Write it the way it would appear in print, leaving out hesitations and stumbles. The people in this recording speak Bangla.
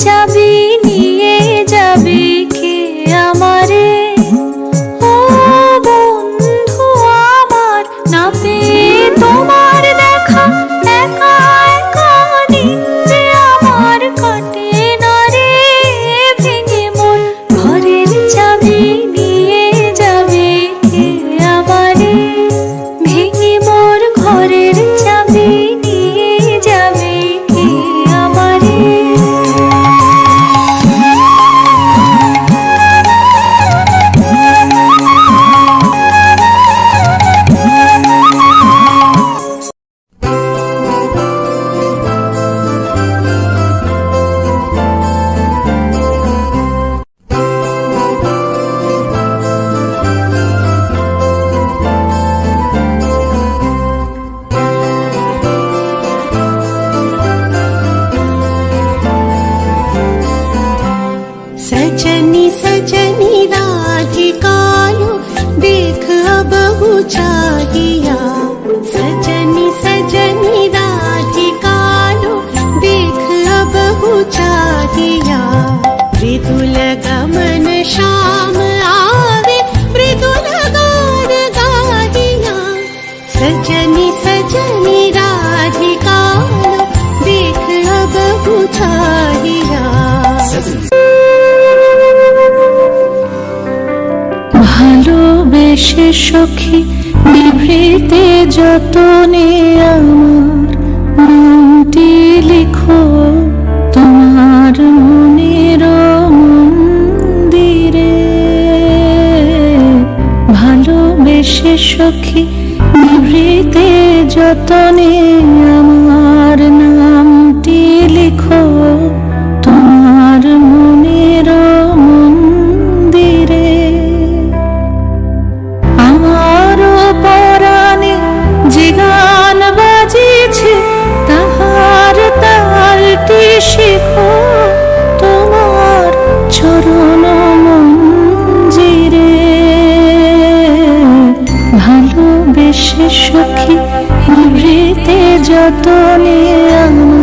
চাবি নিয়ে যাবে কে আমারে? ও বন্ধু আমার, না পেয়ে তোমার দেখা একা একা দিন যে আমার কাটে না রে। ভেঙে মন ঘরের চাবি নিয়ে যাবে কে আমারে? ভেঙে মোর ঘরের চাবি নিয়ে যাবে কে আমারে? सजनी सजनी राधिकालो देख बहु चाहिया। सजनी सजनी राधिकालो देख बहु चाहिया। मृदुल गमन श्याम आवे मृदुल गान गाहिया। सजनी सजनी राधिकालो देख बहु चाहिया। ভালোবেসে সখী নিভৃতে যতনে আমার নামটি লিখো তোমার মনের মন্দিরে। ভালোবেসে সখী নিভৃতে যতনে আমার নামটি লিখো তোমার মনের মন্দিরে। আমারও পরাণে যে গান বাজিছে তাহার তালটি শেখো তোমার চরণ মঞ্জিরে। ভালোবেসে সখী নিভৃতে যতনে আমার